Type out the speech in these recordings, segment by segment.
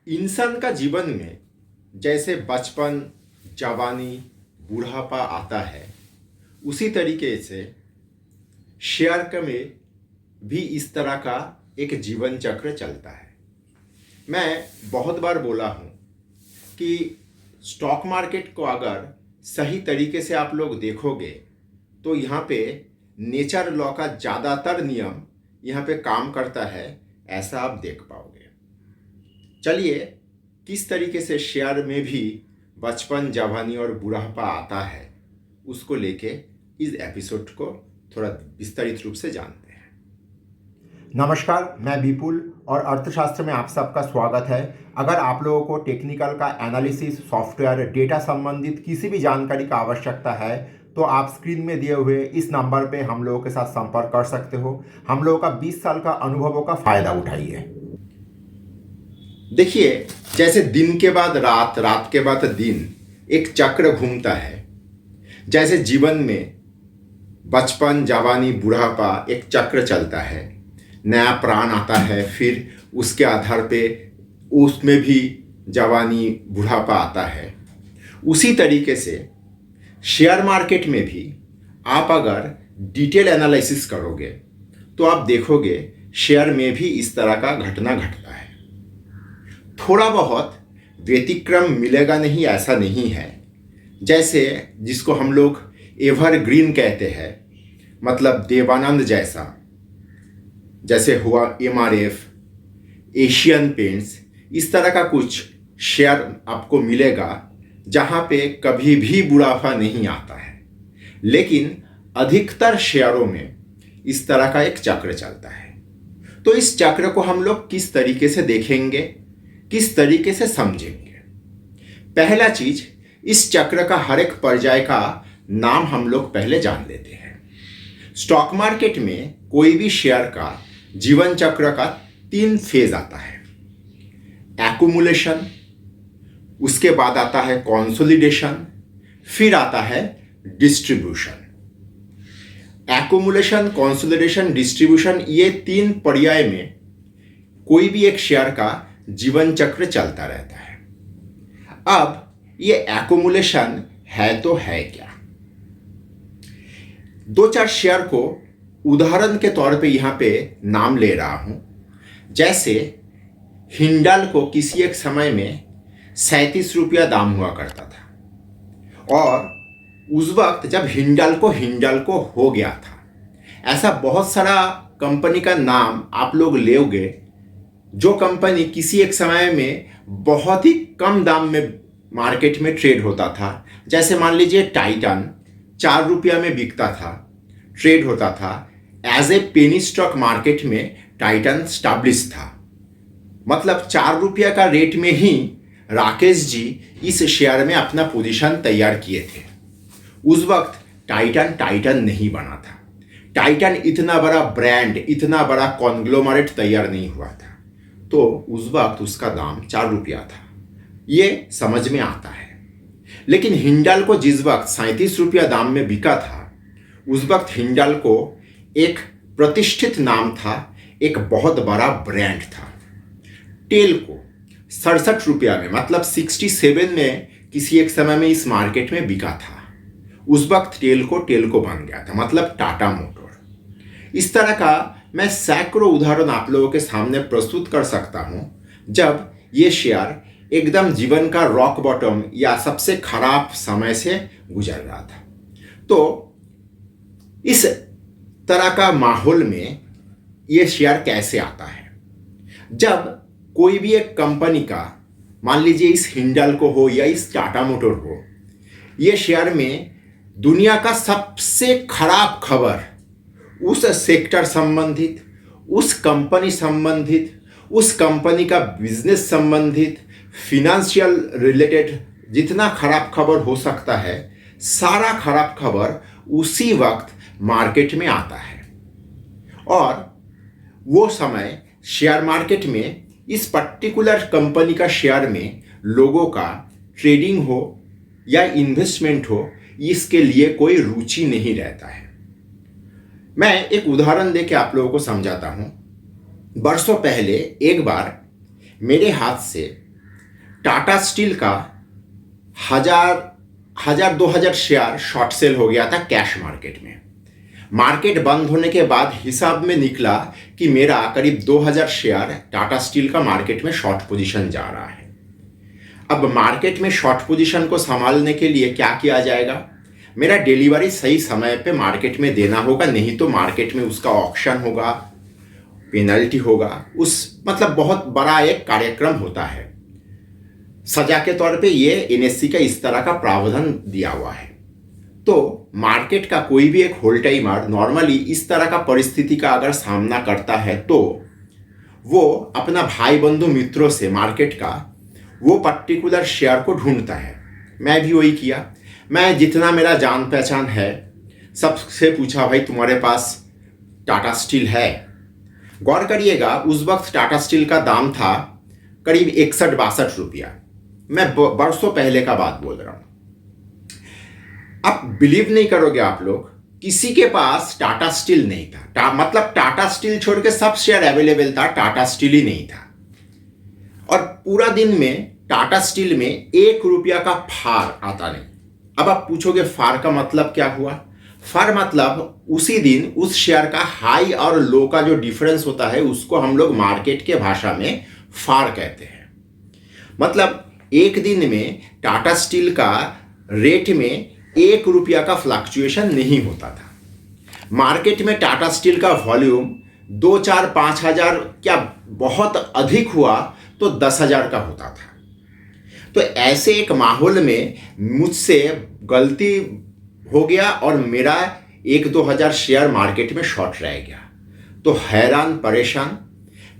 इंसान का जीवन में जैसे बचपन, जवानी, बुढ़ापा आता है, उसी तरीके से शेयर में भी इस तरह का एक जीवन चक्र चलता है। मैं बहुत बार बोला हूँ कि स्टॉक मार्केट को अगर सही तरीके से आप लोग देखोगे तो यहाँ पे नेचर लॉ का ज़्यादातर नियम यहाँ पे काम करता है, ऐसा आप देख पाओगे। चलिए, किस तरीके से शेयर में भी बचपन, जवानी और बुढ़ापा आता है, उसको लेके इस एपिसोड को थोड़ा विस्तारित रूप से जानते हैं। नमस्कार, मैं विपुल और अर्थशास्त्र में आप सबका स्वागत है। अगर आप लोगों को टेक्निकल का एनालिसिस, सॉफ्टवेयर, डेटा संबंधित किसी भी जानकारी का आवश्यकता है तो आप स्क्रीन में दिए हुए इस नंबर पे हम लोगों के साथ संपर्क कर सकते हो। हम लोगों का 20 साल का अनुभवों का फायदा उठाइए। देखिए, जैसे दिन के बाद रात, रात के बाद दिन एक चक्र घूमता है, जैसे जीवन में बचपन, जवानी, बुढ़ापा एक चक्र चलता है, नया प्राण आता है, फिर उसके आधार पे उसमें भी जवानी, बुढ़ापा आता है। उसी तरीके से शेयर मार्केट में भी आप अगर डिटेल एनालिसिस करोगे तो आप देखोगे शेयर में भी इस तरह का घटना घटता है। थोड़ा बहुत व्यतिक्रम मिलेगा नहीं, ऐसा नहीं है। जैसे जिसको हम लोग एवरग्रीन कहते हैं, मतलब देवानंद जैसा, जैसे हुआ MRF, एशियन पेंट्स, इस तरह का कुछ शेयर आपको मिलेगा जहाँ पे कभी भी बुढ़ापा नहीं आता है। लेकिन अधिकतर शेयरों में इस तरह का एक चक्र चलता है। तो इस चक्र को हम लोग किस तरीके से देखेंगे, किस तरीके से समझेंगे? पहला चीज, इस चक्र का हर एक पर्याय का नाम हम लोग पहले जान लेते हैं। स्टॉक मार्केट में कोई भी शेयर का जीवन चक्र का 3 फेज आता है। एक्युमुलेशन, उसके बाद आता है कंसोलिडेशन, फिर आता है डिस्ट्रीब्यूशन। एक्युमुलेशन, कंसोलिडेशन, डिस्ट्रीब्यूशन, ये 3 पर्याय में कोई भी एक शेयर का जीवन चक्र चलता रहता है। अब ये एक्युमुलेशन है तो है क्या? 2-4 शेयर को उदाहरण के तौर पे यहाँ पे नाम ले रहा हूं। जैसे हिंडाल्को किसी एक समय में 37 रुपया दाम हुआ करता था, और उस वक्त जब हिंडाल्को हो गया था, ऐसा बहुत सारा कंपनी का नाम आप लोग लोगे जो कंपनी किसी एक समय में बहुत ही कम दाम में मार्केट में ट्रेड होता था। जैसे मान लीजिए टाइटन 4 रुपया में बिकता था, ट्रेड होता था, as a penny stock market में टाइटन स्टैब्लिश था। मतलब 4 रुपया का रेट में ही राकेश जी इस शेयर में अपना पोजीशन तैयार किए थे। उस वक्त टाइटन नहीं बना था। टाइटन इतना बड़ा ब्रांड, इतना बड़ा कॉन्ग्लोमरेट तैयार नहीं हुआ था। तो उस वक्त उसका दाम 4 रुपया था, ये समझ में आता है। लेकिन हिंडाल्को जिस वक्त 37 रुपया दाम में बिका था, उस वक्त हिंडाल्को एक प्रतिष्ठित नाम था, एक बहुत बड़ा ब्रांड था। टेल्को 67 रुपया में, मतलब 67 में किसी एक समय में इस मार्केट में बिका था। उस वक्त टेल्को बन गया था, मतलब टाटा मोटर। इस तरह का मैं सैकड़ों उदाहरण आप लोगों के सामने प्रस्तुत कर सकता हूं, जब ये शेयर एकदम जीवन का रॉक बॉटम या सबसे खराब समय से गुजर रहा था। तो इस तरह का माहौल में ये शेयर कैसे आता है? जब कोई भी एक कंपनी का, मान लीजिए इस हिंडाल्को हो या इस टाटा मोटर हो, ये शेयर में दुनिया का सबसे खराब खबर उस सेक्टर संबंधित, उस कंपनी संबंधित, उस कंपनी का बिजनेस संबंधित, फिनेंशियल रिलेटेड जितना खराब खबर हो सकता है, सारा खराब खबर उसी वक्त मार्केट में आता है। और वो समय शेयर मार्केट में इस पर्टिकुलर कंपनी का शेयर में लोगों का ट्रेडिंग हो या इन्वेस्टमेंट हो, इसके लिए कोई रुचि नहीं रहता है। मैं एक उदाहरण देके आप लोगों को समझाता हूं। बरसों पहले एक बार मेरे हाथ से टाटा स्टील का 1000-2000 शेयर शॉर्ट सेल हो गया था कैश मार्केट में। मार्केट बंद होने के बाद हिसाब में निकला कि मेरा करीब 2000 शेयर टाटा स्टील का मार्केट में शॉर्ट पोजीशन जा रहा है। अब मार्केट में शॉर्ट पोजीशन को संभालने के लिए क्या किया जाएगा? मेरा डिलीवरी सही समय पे मार्केट में देना होगा, नहीं तो मार्केट में उसका ऑक्शन होगा, पेनल्टी होगा, उस मतलब बहुत बड़ा एक कार्यक्रम होता है। सजा के तौर पे ये एनएससी का इस तरह का प्रावधान दिया हुआ है। तो मार्केट का कोई भी एक होल्ड टाइमर नॉर्मली इस तरह का परिस्थिति का अगर सामना करता है तो वो अपना भाई बंधु मित्रों से मार्केट का वो पर्टिकुलर शेयर को ढूंढता है। मैं भी वही किया। मैं जितना मेरा जान पहचान है सबसे पूछा, भाई तुम्हारे पास टाटा स्टील है? गौर करिएगा, उस वक्त टाटा स्टील का दाम था करीब 61-62 रुपया। मैं बरसों पहले का बात बोल रहा हूं। अब बिलीव नहीं करोगे आप लोग, किसी के पास टाटा स्टील नहीं था। मतलब टाटा स्टील छोड़ के सब शेयर अवेलेबल था, टाटा स्टील ही नहीं था। और पूरा दिन में टाटा स्टील में 1 रुपया का फार आता नहीं। अब आप पूछोगे फार का मतलब क्या हुआ? फार मतलब उसी दिन उस शेयर का हाई और लो का जो डिफरेंस होता है उसको हम लोग मार्केट के भाषा में फार कहते हैं। मतलब एक दिन में टाटा स्टील का रेट में 1 रुपया का फ्लक्चुएशन नहीं होता था। मार्केट में टाटा स्टील का वॉल्यूम 2-4-5 हज़ार, क्या बहुत अधिक हुआ तो 10,000 का होता था। तो ऐसे एक माहौल में मुझसे गलती हो गया और मेरा 1-2 हज़ार शेयर मार्केट में शॉर्ट रह गया। तो हैरान परेशान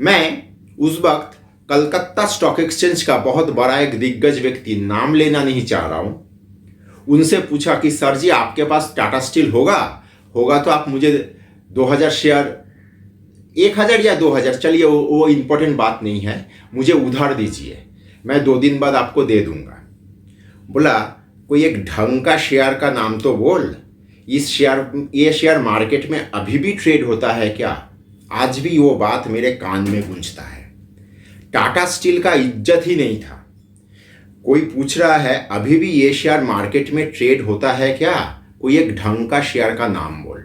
मैं उस वक्त कलकत्ता स्टॉक एक्सचेंज का बहुत बड़ा एक दिग्गज व्यक्ति, नाम लेना नहीं चाह रहा हूं, उनसे पूछा कि सर जी आपके पास टाटा स्टील होगा तो आप मुझे 2000 शेयर, 1000 या 2000, चलिए वो इंपॉर्टेंट बात नहीं है, मुझे उधार दीजिए, मैं 2 दिन बाद आपको दे दूंगा। बोला कोई एक ढंग का शेयर का नाम तो बोल। ये शेयर मार्केट में अभी भी ट्रेड होता है क्या? आज भी वो बात मेरे कान में गूंजता है। टाटा स्टील का इज्जत ही नहीं था। कोई पूछ रहा है अभी भी ये शेयर मार्केट में ट्रेड होता है क्या? कोई एक ढंग का शेयर का नाम बोल।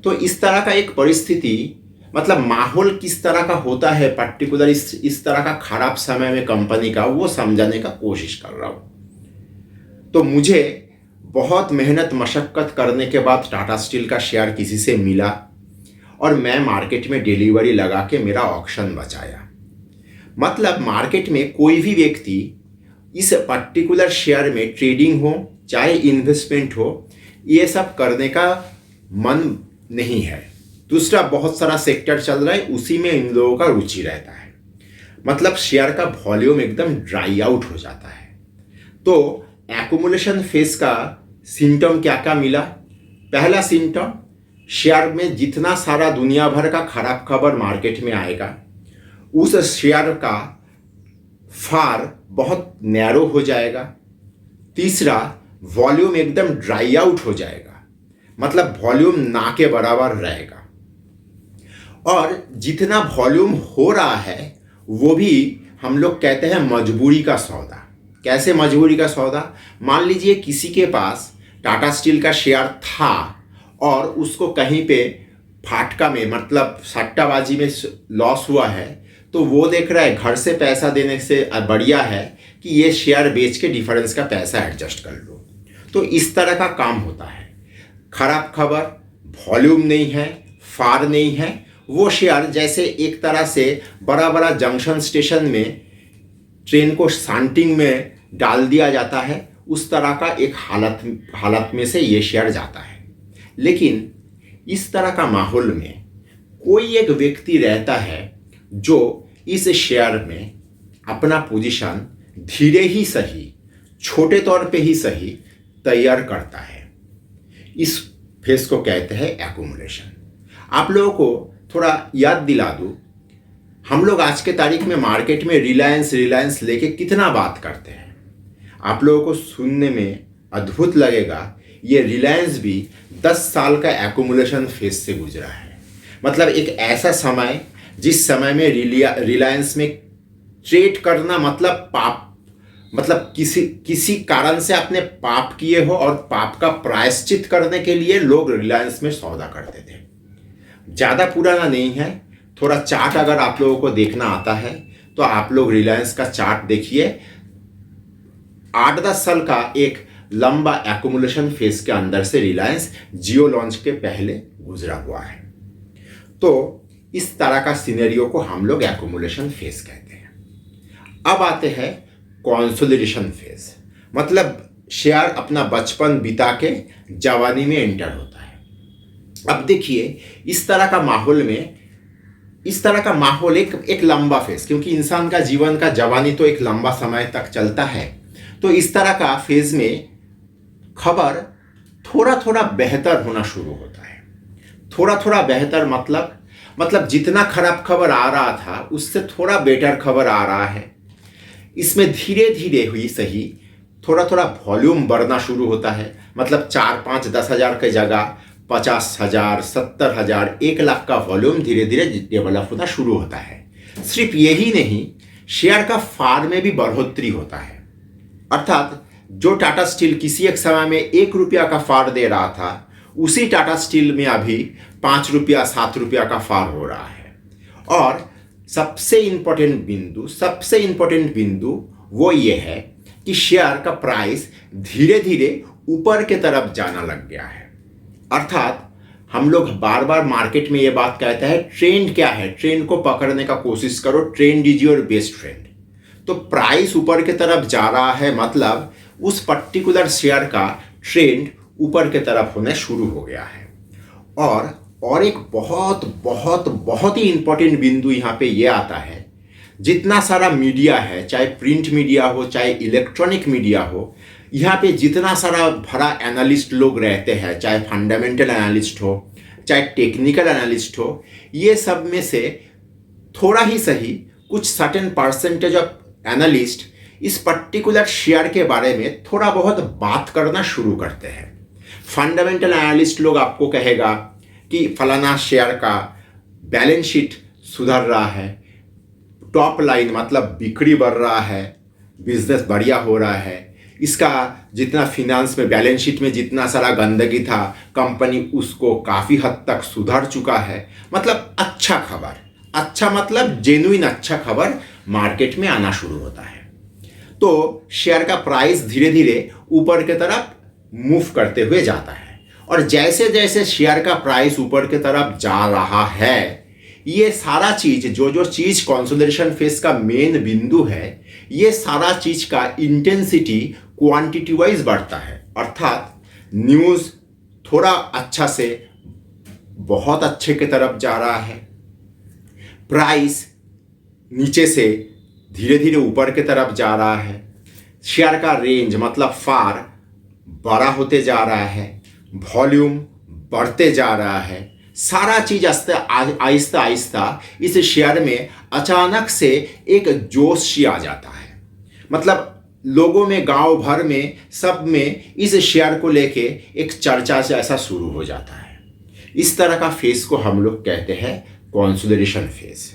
तो इस तरह का एक परिस्थिति, मतलब माहौल किस तरह का होता है पर्टिकुलर इस तरह का खराब समय में कंपनी का, वो समझाने का कोशिश कर रहा हूं। तो मुझे बहुत मेहनत मशक्कत करने के बाद टाटा स्टील का शेयर किसी से मिला और मैं मार्केट में डिलीवरी लगा के मेरा ऑक्शन बचाया। मतलब मार्केट में कोई भी व्यक्ति इस पर्टिकुलर शेयर में ट्रेडिंग हो चाहे इन्वेस्टमेंट हो, ये सब करने का मन नहीं है। दूसरा बहुत सारा सेक्टर चल रहा है, उसी में इन लोगों का रुचि रहता है। मतलब शेयर का वॉल्यूम एकदम ड्राई आउट हो जाता है। तो एक्यूमुलेशन फेज का सिम्टम क्या क्या मिला? पहला सिम्टम, शेयर में जितना सारा दुनिया भर का खराब खबर मार्केट में आएगा उस शेयर का फार बहुत नैरो हो जाएगा। तीसरा, वॉल्यूम एकदम ड्राई आउट हो जाएगा, मतलब वॉल्यूम ना के बराबर रहेगा। और जितना वॉल्यूम हो रहा है वो भी हम लोग कहते हैं मजबूरी का सौदा। कैसे मजबूरी का सौदा? मान लीजिए किसी के पास टाटा स्टील का शेयर था और उसको कहीं पे फाटका में, मतलब सट्टाबाजी में लॉस हुआ है, तो वो देख रहा है घर से पैसा देने से बढ़िया है कि ये शेयर बेच के डिफरेंस का पैसा एडजस्ट कर लो। तो इस तरह का काम होता है। खराब खबर, वॉल्यूम नहीं है, फार नहीं है, वो शेयर जैसे एक तरह से बड़ा बड़ा जंक्शन स्टेशन में ट्रेन को सांटिंग में डाल दिया जाता है, उस तरह का एक हालत में से ये शेयर जाता है। लेकिन इस तरह का माहौल में कोई एक व्यक्ति रहता है जो इस शेयर में अपना पोजीशन धीरे ही सही, छोटे तौर पे ही सही तैयार करता है। इस फेज को कहते हैं एक्यूमुलेशन। आप लोगों को थोड़ा याद दिला दूं, हम लोग आज के तारीख में मार्केट में रिलायंस लेके कितना बात करते हैं। आप लोगों को सुनने में अद्भुत लगेगा, ये रिलायंस भी 10 साल का एक्यूमुलेशन फेज से गुजरा है। मतलब एक ऐसा समय जिस समय में रिलायंस में ट्रेड करना मतलब पाप मतलब किसी कारण से आपने पाप किए हो और पाप का प्रायश्चित करने के लिए लोग रिलायंस में सौदा करते थे। ज़्यादा पुराना नहीं है, थोड़ा चार्ट अगर आप लोगों को देखना आता है तो आप लोग रिलायंस का चार्ट देखिए। 8-10 साल का एक लंबा एक्यूमुलेशन फेज के अंदर से रिलायंस जियो लॉन्च के पहले गुजरा हुआ है। तो इस तरह का सिनेरियो को हम लोग एक्यूमुलेशन फेज कहते हैं। अब आते हैं कंसोलिडेशन फेज, मतलब शेयर अपना बचपन बिता के जवानी में एंटर होता है। अब देखिए इस तरह का माहौल एक लंबा फेज, क्योंकि इंसान का जीवन का जवानी तो एक लंबा समय तक चलता है, तो इस तरह का फेज में खबर थोड़ा थोड़ा बेहतर होना शुरू होता है। थोड़ा थोड़ा बेहतर मतलब जितना खराब खबर आ रहा था उससे थोड़ा बेटर खबर आ रहा है। इसमें धीरे धीरे हुई सही थोड़ा थोड़ा वॉल्यूम बढ़ना शुरू होता है। मतलब 4-5-10 हज़ार की जगह 50,000, 70,000, 1 लाख का वॉल्यूम धीरे धीरे डेवलप होना शुरू होता है। सिर्फ यही नहीं, शेयर का फार में भी बढ़ोतरी होता है। अर्थात जो टाटा स्टील किसी एक समय में 1 रुपया का फार दे रहा था, उसी टाटा स्टील में अभी 5 रुपया 7 रुपया का फार हो रहा है। और सबसे इंपॉर्टेंट बिंदु वो ये है कि शेयर का प्राइस धीरे धीरे ऊपर के तरफ जाना लग गया है। अर्थात हम लोग बार बार मार्केट में ये बात कहते हैं, ट्रेंड क्या है, ट्रेंड को पकड़ने का कोशिश करो, trend is your best friend. तो प्राइस ऊपर की तरफ जा रहा है, मतलब उस पर्टिकुलर शेयर का ट्रेंड ऊपर की तरफ होने शुरू हो गया है। और एक बहुत बहुत बहुत ही इंपॉर्टेंट बिंदु यहाँ पे ये आता है, जितना सारा मीडिया है, चाहे प्रिंट मीडिया हो चाहे इलेक्ट्रॉनिक मीडिया हो, यहाँ पे जितना सारा भरा एनालिस्ट लोग रहते हैं, चाहे फंडामेंटल एनालिस्ट हो चाहे टेक्निकल एनालिस्ट हो, ये सब में से थोड़ा ही सही कुछ सर्टेन परसेंटेज ऑफ एनालिस्ट इस पर्टिकुलर शेयर के बारे में थोड़ा बहुत बात करना शुरू करते हैं। फंडामेंटल एनालिस्ट लोग आपको कहेगा कि फलाना शेयर का बैलेंस शीट सुधर रहा है, टॉप लाइन मतलब बिक्री बढ़ रहा है, बिजनेस बढ़िया हो रहा है, इसका जितना फिनांस में बैलेंस शीट में जितना सारा गंदगी था, कंपनी उसको काफ़ी हद तक सुधर चुका है। मतलब अच्छा खबर, अच्छा मतलब जेन्युइन अच्छा खबर मार्केट में आना शुरू होता है। तो शेयर का प्राइस धीरे धीरे ऊपर की तरफ मूव करते हुए जाता है। और जैसे जैसे शेयर का प्राइस ऊपर की तरफ जा रहा है, ये सारा चीज जो चीज कंसोलिडेशन फेज का मेन बिंदु है, ये सारा चीज का इंटेंसिटी क्वांटिटी वाइज बढ़ता है। अर्थात न्यूज थोड़ा अच्छा से बहुत अच्छे की तरफ जा रहा है, प्राइस नीचे से धीरे धीरे ऊपर की तरफ जा रहा है, शेयर का रेंज मतलब फार बड़ा होते जा रहा है, वॉल्यूम बढ़ते जा रहा है, सारा चीज आहिस्ता आहिस्ता इस शेयर में अचानक से एक जोश सी आ जाता है। मतलब लोगों में, गांव भर में, सब में इस शेयर को लेके एक चर्चा से ऐसा शुरू हो जाता है। इस तरह का फेज को हम लोग कहते हैं कंसोलिडेशन फेज।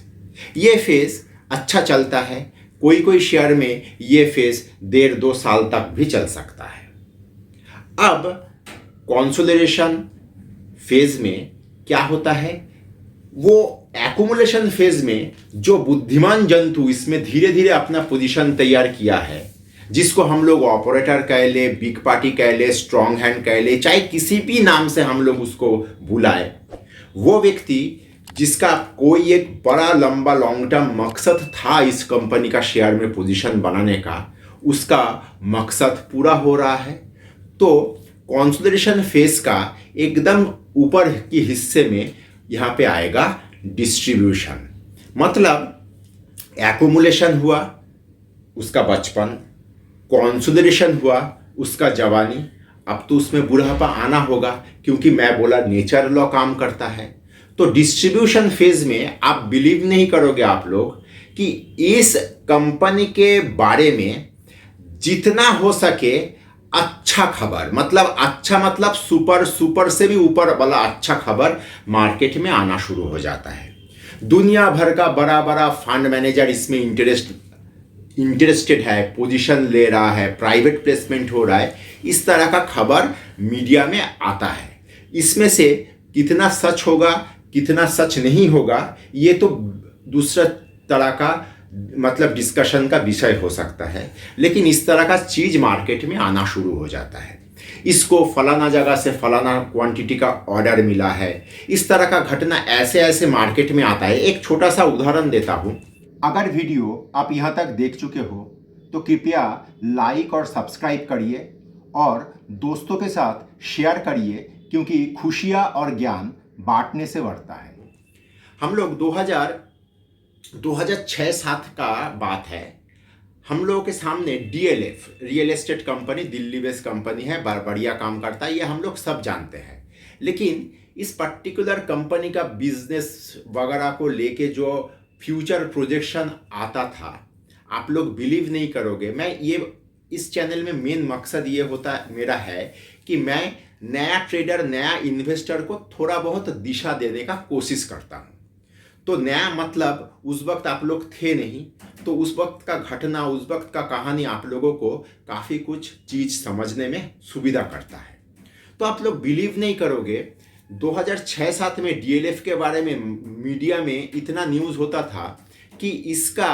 ये फेज अच्छा चलता है, कोई शेयर में ये फेज 1.5-2 साल तक भी चल सकता है। अब कंसोलिडेशन फेज में क्या होता है, वो एक्यूमुलेशन फेज में जो बुद्धिमान जंतु इसमें धीरे धीरे अपना पोजीशन तैयार किया है, जिसको हम लोग ऑपरेटर कह ले, बिग पार्टी कह ले, स्ट्रॉन्ग हैंड कह ले, चाहे किसी भी नाम से हम लोग उसको बुलाए, वो व्यक्ति जिसका कोई एक बड़ा लंबा लॉन्ग टर्म मकसद था इस कंपनी का शेयर में पोजीशन बनाने का, उसका मकसद पूरा हो रहा है। तो कंसोलिडेशन फेज का एकदम ऊपर की हिस्से में यहाँ पे आएगा डिस्ट्रीब्यूशन। मतलब एक्यूमुलेशन हुआ उसका बचपन, कंसोलिडेशन हुआ उसका जवानी, अब तो उसमें बुढ़ापा आना होगा, क्योंकि मैं बोला नेचर लॉ काम करता है। तो डिस्ट्रीब्यूशन फेज में आप बिलीव नहीं करोगे आप लोग कि इस कंपनी के बारे में जितना हो सके अच्छा खबर, मतलब अच्छा मतलब सुपर से भी ऊपर वाला अच्छा खबर मार्केट में आना शुरू हो जाता है। दुनिया भर का बड़ा बड़ा फंड मैनेजर इसमें इंटरेस्ट इंटरेस्टेड है, पोजीशन ले रहा है, प्राइवेट प्लेसमेंट हो रहा है, इस तरह का खबर मीडिया में आता है। इसमें से कितना सच होगा, कितना सच नहीं होगा, ये तो दूसरा तरह का मतलब डिस्कशन का विषय हो सकता है। लेकिन इस तरह का चीज़ मार्केट में आना शुरू हो जाता है। इसको फलाना जगह से फलाना क्वांटिटी का ऑर्डर मिला है, इस तरह का घटना ऐसे ऐसे मार्केट में आता है। एक छोटा सा उदाहरण देता हूँ। अगर वीडियो आप यहाँ तक देख चुके हो तो कृपया लाइक और सब्सक्राइब करिए और दोस्तों के साथ शेयर करिए, क्योंकि खुशियाँ और ज्ञान बांटने से बढ़ता है। हम लोग 2006-07 का बात है। हम लोगों के सामने DLF real estate company, Delhi based company है, बढ़िया काम करता है, ये हम लोग सब जानते हैं। लेकिन इस पर्टिकुलर कंपनी का बिजनेस वगैरह को लेके जो फ्यूचर प्रोजेक्शन आता था, आप लोग बिलीव नहीं करोगे। मैं ये इस चैनल में मेन मकसद ये होता मेरा है कि मैं नया ट्रेडर, नया इन्वेस्टर को थोड़ा बहुत दिशा देने का कोशिश करता हूँ। तो नया मतलब उस वक्त आप लोग थे नहीं, तो उस वक्त का घटना, उस वक्त का कहानी आप लोगों को काफ़ी कुछ चीज़ समझने में सुविधा करता है। तो आप लोग बिलीव नहीं करोगे, 2006-07 में DLF के बारे में मीडिया में इतना न्यूज़ होता था कि इसका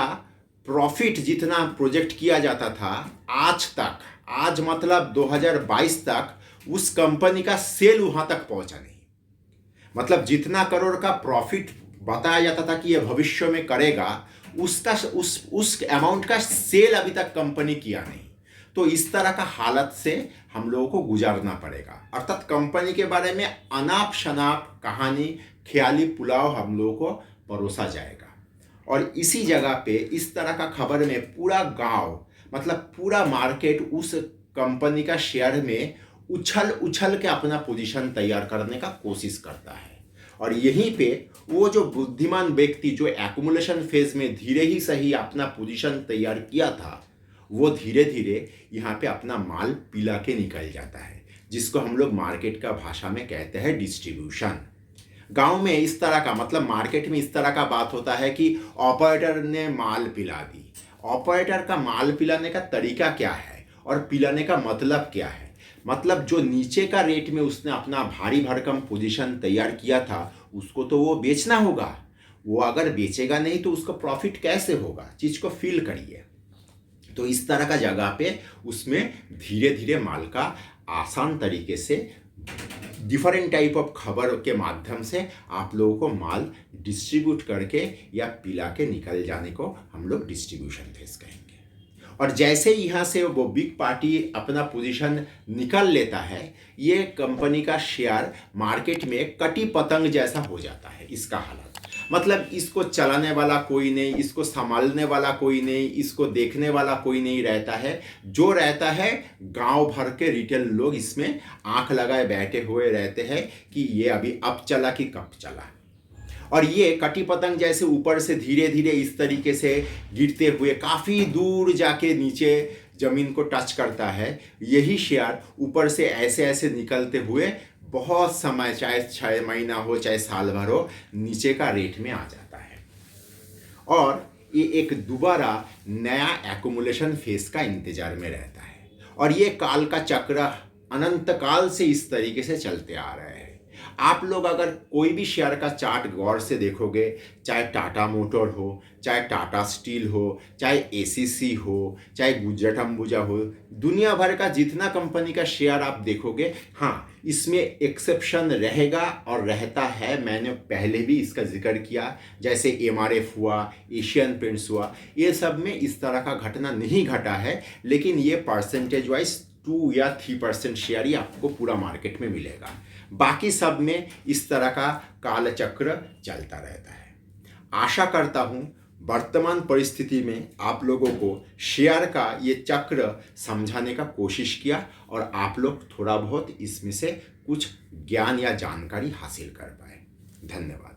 प्रॉफिट जितना प्रोजेक्ट किया जाता था, आज मतलब 2022 तक उस कंपनी का सेल वहाँ तक पहुँचा नहीं। मतलब जितना करोड़ का प्रॉफिट बताया जाता था कि यह भविष्य में करेगा, उसका उस अमाउंट का सेल अभी तक कंपनी किया नहीं। तो इस तरह का हालत से हम लोगों को गुजारना पड़ेगा। अर्थात कंपनी के बारे में अनाप शनाप कहानी, ख्याली पुलाव हम लोगों को परोसा जाएगा। और इसी जगह पे इस तरह का खबर में पूरा गांव, मतलब पूरा मार्केट उस कंपनी का शेयर में उछल के अपना पोजीशन तैयार करने का कोशिश करता है। और यहीं पे वो जो बुद्धिमान व्यक्ति जो एक्युमुलेशन फेज में धीरे ही सही अपना पोजीशन तैयार किया था, वो धीरे धीरे यहाँ पे अपना माल पिला के निकल जाता है, जिसको हम लोग मार्केट का भाषा में कहते हैं डिस्ट्रीब्यूशन। गांव में इस तरह का मतलब मार्केट में इस तरह का बात होता है कि ऑपरेटर ने माल पिला दी। ऑपरेटर का माल पिलाने का तरीका क्या है और पिलाने का मतलब क्या है? मतलब जो नीचे का रेट में उसने अपना भारी भरकम पोजीशन तैयार किया था, उसको तो वो बेचना होगा। वो अगर बेचेगा नहीं तो उसका प्रॉफिट कैसे होगा? चीज़ को फील करिए। तो इस तरह का जगह पे उसमें धीरे धीरे माल का आसान तरीके से डिफरेंट टाइप ऑफ खबर के माध्यम से आप लोगों को माल डिस्ट्रीब्यूट करके या पिला के निकल जाने को हम लोग डिस्ट्रीब्यूशन फेस कहेंगे। और जैसे यहाँ से वो बिग पार्टी अपना पोजीशन निकल लेता है, ये कंपनी का शेयर मार्केट में कटी पतंग जैसा हो जाता है। इसका हालत मतलब इसको चलाने वाला कोई नहीं, इसको संभालने वाला कोई नहीं, इसको देखने वाला कोई नहीं रहता है। जो रहता है गांव भर के रिटेल लोग इसमें आंख लगाए बैठे हुए रहते हैं कि ये अभी अब चला कि कब चला। और ये कटी पतंग जैसे ऊपर से धीरे धीरे इस तरीके से गिरते हुए काफ़ी दूर जाके नीचे ज़मीन को टच करता है। यही शेयर ऊपर से ऐसे ऐसे निकलते हुए बहुत समय, चाहे 6 महीना हो चाहे साल भर हो, नीचे का रेट में आ जाता है। और ये एक दोबारा नया एक्युमुलेशन फेज का इंतजार में रहता है। और ये काल का चक्र अनंत काल से इस तरीके से चलते आ रहे हैं। आप लोग अगर कोई भी शेयर का चार्ट गौर से देखोगे, चाहे टाटा मोटर हो, चाहे टाटा स्टील हो, चाहे ACC हो, चाहे गुजरात अंबुजा हो, दुनिया भर का जितना कंपनी का शेयर आप देखोगे, हाँ इसमें एक्सेप्शन रहेगा और रहता है। मैंने पहले भी इसका जिक्र किया, जैसे MRF हुआ, एशियन पेंट्स हुआ, ये सब में इस तरह का घटना नहीं घटा है। लेकिन ये परसेंटेज वाइज 2 या 3% शेयर ही आपको पूरा मार्केट में मिलेगा। बाकी सब में इस तरह का काल चक्र चलता रहता है। आशा करता हूँ वर्तमान परिस्थिति में आप लोगों को शेयर का ये चक्र समझाने का कोशिश किया और आप लोग थोड़ा बहुत इसमें से कुछ ज्ञान या जानकारी हासिल कर पाए। धन्यवाद।